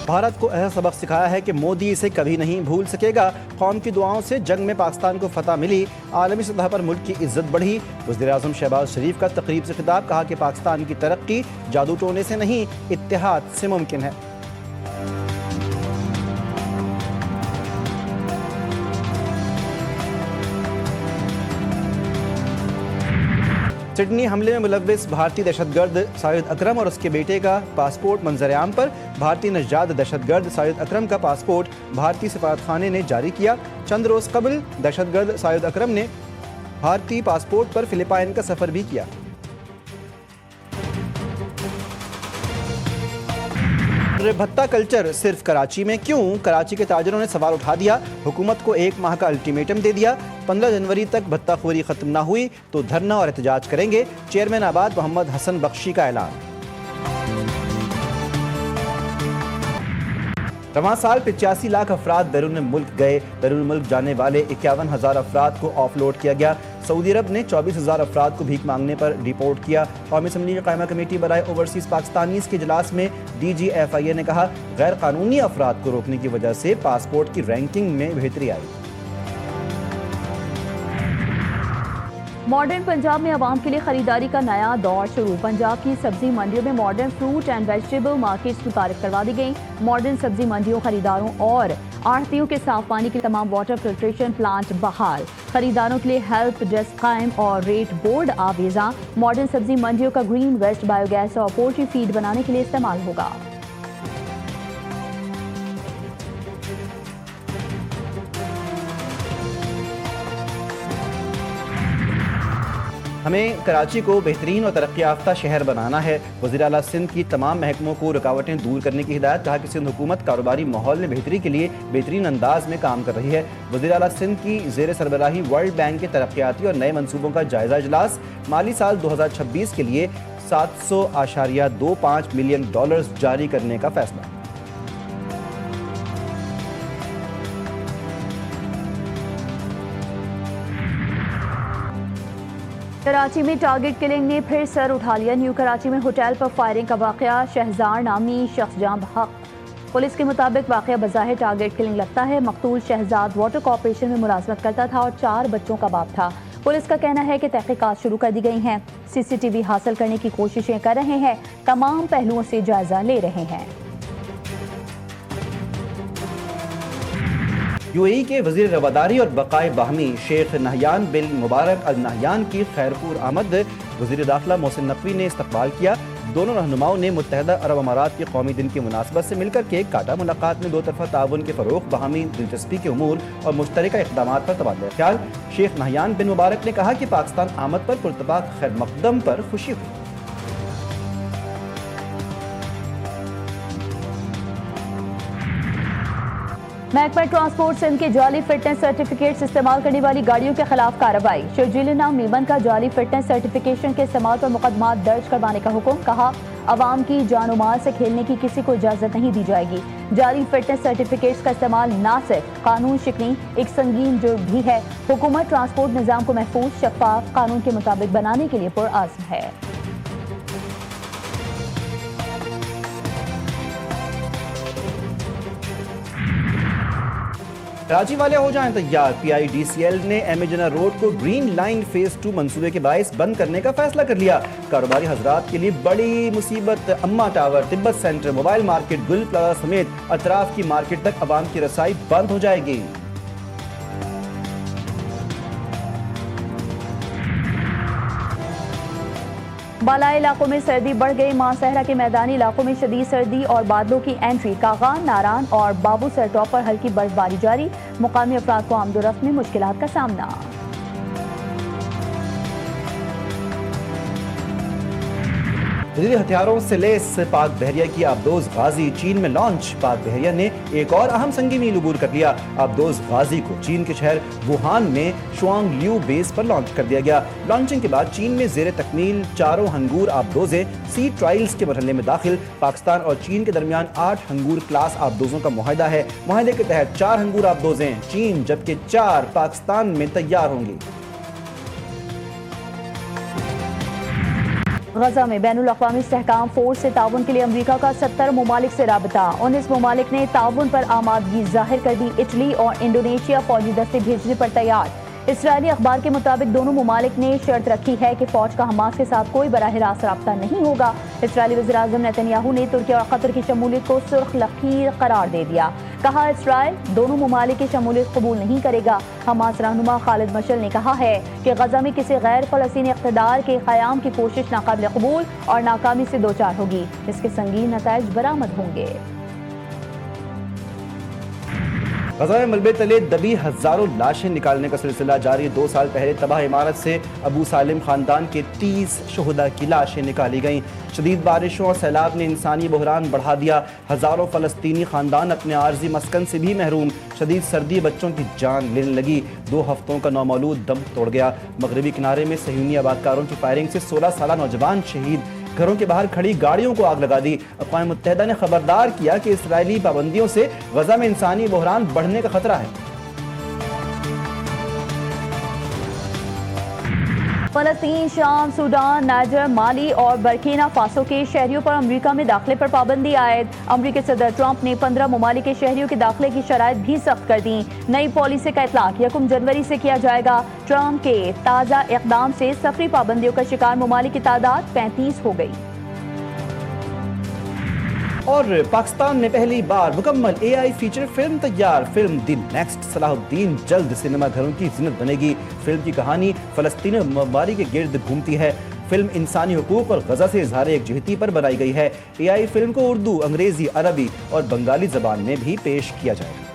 भारत को ऐसा सबक सिखाया है कि मोदी इसे कभी नहीं भूल सकेगा। कौम की दुआओं से जंग में पाकिस्तान को फतह मिली, आलमी सतह पर मुल्क की इज्जत बढ़ी। वज़ीर-ए-आज़म शहबाज शरीफ का तकरीब से खिताब, कहा कि पाकिस्तान की तरक्की जादू टोने से नहीं, इत्तेहाद से मुमकिन है। सिडनी हमले में मुलव्विस भारतीय दहशतगर्द साजिद अकरम और उसके बेटे का पासपोर्ट मंजर-ए-आम पर। भारतीय नजाद दहशतगर्द साजिद अकरम का पासपोर्ट भारतीय सफारतखाने ने जारी किया। चंद रोज कबल दहशतगर्द साजिद अकरम ने भारतीय पासपोर्ट पर फिलिपाइन का सफर भी किया। भत्ता कल्चर सिर्फ कराची में क्यों? कराची के ताजरों ने सवाल उठा दिया। हुकूमत को 1 माह का अल्टीमेटम दे दिया। 15 जनवरी तक भत्ताखोरी खत्म ना हुई तो धरना और एहतजाज करेंगे। चेयरमैन आबाद मोहम्मद हसन बख्शी का ऐलान। रवां साल 85 लाख अफराद बैरून मुल्क गए। बैरून मुल्क जाने वाले 51,000 अफराद को ऑफलोड किया गया। सऊदी अरब ने 24,000 अफराद को भीख मांगने पर रिपोर्ट किया। कौमी असम्बली की कायमा कमेटी बराए ओवरसीज पाकिस्तानीज़ के इजलास में DGFIA ने कहा, गैर कानूनी अफराद को रोकने की वजह से पासपोर्ट की रैंकिंग में बेहतरी आई। मॉडर्न पंजाब में आवाम के लिए खरीदारी का नया दौर शुरू। पंजाब की सब्जी मंडियों में modern fruit and vegetable markets मुतारिफ करवा दी गई। मॉडर्न सब्जी मंडियों, खरीदारों और आढ़तियों के साफ पानी के तमाम वाटर फिल्ट्रेशन प्लांट बहाल। खरीदारों के लिए हेल्प डेस्क कायम और रेट बोर्ड आवेजा। मॉडर्न सब्जी मंडियों का ग्रीन वेस्ट बायोगैस और पोल्ट्री फीड बनाने के लिए इस्तेमाल होगा। हमें कराची को बेहतरीन और तरक्की याफ्ता शहर बनाना है। वज़ीर आला सिंध की तमाम महकमों को रुकावटें दूर करने की हिदायत। कहा कि सिंध हुकूमत कारोबारी माहौल में बेहतरी के लिए बेहतरीन अंदाज में काम कर रही है। वज़ीर आला सिंध की ज़ेर सरबराही वर्ल्ड बैंक के तरक्याती और नए मनसूबों का जायजा इजलास। माली साल 2026 के लिए $700.25 मिलियन जारी करने का फैसला। कराची में टारगेट किलिंग ने फिर सर उठा लिया। न्यू कराची में होटल पर फायरिंग का वाकया, शहजार नामी शख्स जाँ बहक। पुलिस के मुताबिक वाकया बज़ाहिर टारगेट किलिंग लगता है। मकतूल शहजाद वाटर कॉर्पोरेशन में मुलाजमत करता था और 4 बच्चों का बाप था। पुलिस का कहना है कि तहकीकात शुरू कर दी गई हैं। CCTV हासिल करने की कोशिशें कर रहे हैं। तमाम पहलुओं से जायजा ले रहे हैं। UAE के वज़ीर रवादारी और बकाए बाहमी शेख नहयान बिन मुबारक अल नहयान की खैरपुर आमद। वज़ीर दाखिला मोहसिन नकवी ने इस्तकबाल किया। दोनों रहनुमाओं ने मुत्तहदा अरब अमारात के कौमी दिन की मुनासबत से मिलकर केक काटा। मुलाकात में 2 तरफ़ा ताउन के फ़रोग़, बाहमी दिलचस्पी के उमूर और मुश्तरका इक़दामात पर तबादला ख्याल। शेख नहयान बिन मुबारक ने कहा कि पाकिस्तान आमद पर पुरतबाक खैर मकदम पर खुशी हुई। महकमा ट्रांसपोर्ट सिंध के जाली फिटनेस सर्टिफिकेट्स इस्तेमाल करने वाली गाड़ियों के खिलाफ कार्रवाई। शर्जीलिना मीमन का जाली फिटनेस सर्टिफिकेशन के इस्तेमाल पर मुकदमा दर्ज करवाने का हुक्म। कहा, अवाम की जान और माल से खेलने की किसी को इजाजत नहीं दी जाएगी। जाली फिटनेस सर्टिफिकेट्स का इस्तेमाल ना सिर्फ कानून शिकनी, एक संगीन जुर्म भी है। हुकूमत ट्रांसपोर्ट निज़ाम को महफूज, शफाफ, कानून के मुताबिक बनाने के लिए पुरअज़्म है। कराची वाले हो जाएं तैयार। PIDCL ने एमेजना रोड को ग्रीन लाइन फेज 2 मंसूबे के बायस बंद करने का फैसला कर लिया। कारोबारी हजरात के लिए बड़ी मुसीबत। अम्मा tower, Tibet centre, mobile market, गुल प्लाजा समेत अतराफ की मार्केट तक आवाम की रसाई बंद हो जाएगी। बालाई इलाकों में सर्दी बढ़ गई। मानसहरा के मैदानी इलाकों में शदीद सर्दी और बादलों की एंट्री। कागान, नारान और बाबू सर टॉप पर हल्की बर्फबारी जारी। मुकामी अफराद को आमदोरफ्त में मुश्किलात का सामना। जदीद हथियारों से लेस पाक बहरिया की आबदोज गाजी चीन में लॉन्च। पाक बहरिया ने एक और अहम संगी मील अबूर कर लिया। आबदोज गाजी को चीन के शहर वुहान में शुआंग ल्यू बेस पर लॉन्च कर दिया गया। लॉन्चिंग के बाद चीन में जेर तकमील 4 हंगूर आबदोजें सी ट्रायल्स के मरहले में दाखिल। पाकिस्तान और चीन के दरमियान 8 हंगूर क्लास आबदोजों का मुआहदा है। मुआहदे के तहत 4 हंगूर आबदोजें चीन जबकि 4 पाकिस्तान में तैयार होंगी। गजा में बैनुल अक़वामी इस्तेहकाम फोर्स से ताउन के लिए अमरीका का 70 ममालिक से राबता। 19 ममालिक ने ताउन पर आमादगी जाहिर कर दी। इटली और इंडोनेशिया फौजी दस्ते भेजने पर तैयार। इसराइली अखबार के मुताबिक दोनों ममालिक ने शर्त रखी है कि फौज का हमास के साथ कोई बराह रास्त रब्ता नहीं होगा। इसराइली वज़ीर-ए-आज़म नेतन्याहू ने तुर्की और कतर की शमूलियत को सुर्ख लकीर करार दे दिया। कहा, इसराइल दोनों ममालिक की शमूलियत कबूल नहीं करेगा। हमास रहनुमा खालिद मशअल ने कहा है कि गजा में किसी गैर फ़लस्तीनी इक़्तिदार के क़याम की कोशिश नाकाबिल कबूल और नाकामी से दो चार होगी। इसके संगीन नताइज बरामद होंगे। गजा में मलबे तले दबी हजारों लाशें निकालने का सिलसिला जारी। 2 साल पहले तबाह इमारत से अबू सालिम खानदान के 30 शहुदा की लाशें निकाली गईं। शदीद बारिशों और सैलाब ने इंसानी बहरान बढ़ा दिया। हजारों फ़लस्तीनी खानदान अपने आर्जी मस्कन से भी महरूम। शदीद सर्दी बच्चों की जान लेने लगी। 2 हफ्तों का नौमौलूद दम तोड़ गया। मगरबी किनारे में सहयूनी आबादकारों की फायरिंग से 16 साला नौजवान शहीद। घरों के बाहर खड़ी गाड़ियों को आग लगा दी। अक़वाम मुत्तहिदा ने खबरदार किया कि इसराइली पाबंदियों से गजा में इंसानी बहरान बढ़ने का खतरा है। फ़लस्तीन, शाम, सूडान, नाइजर, माली और बर्किना फासो के शहरियों पर अमरीका में दाखिले पर पाबंदी आयद। अमरीकी सदर ट्रंप ने 15 ममालिक के शहरियों के दाखिले की शराइत भी सख्त कर दी। नई पॉलिसी का इतलाक 1 जनवरी से किया जाएगा। ट्रंप के ताज़ा इक़दाम से सफरी पाबंदियों का शिकार ममालिक की तादाद 35 हो गई। और पाकिस्तान में पहली बार मुकम्मल AI फीचर फिल्म तैयार। फिल्म द नेक्स्ट सलाहुद्दीन जल्द सिनेमा घरों की ज़ीनत बनेगी। फिल्म की कहानी फ़लस्तीनी मवारी के गिर्द घूमती है। फिल्म इंसानी हुकूक और गजा से इजहार एकजुहती पर बनाई गई है। AI फिल्म को उर्दू, अंग्रेजी, अरबी और बंगाली ज़बान में भी पेश किया जाएगा।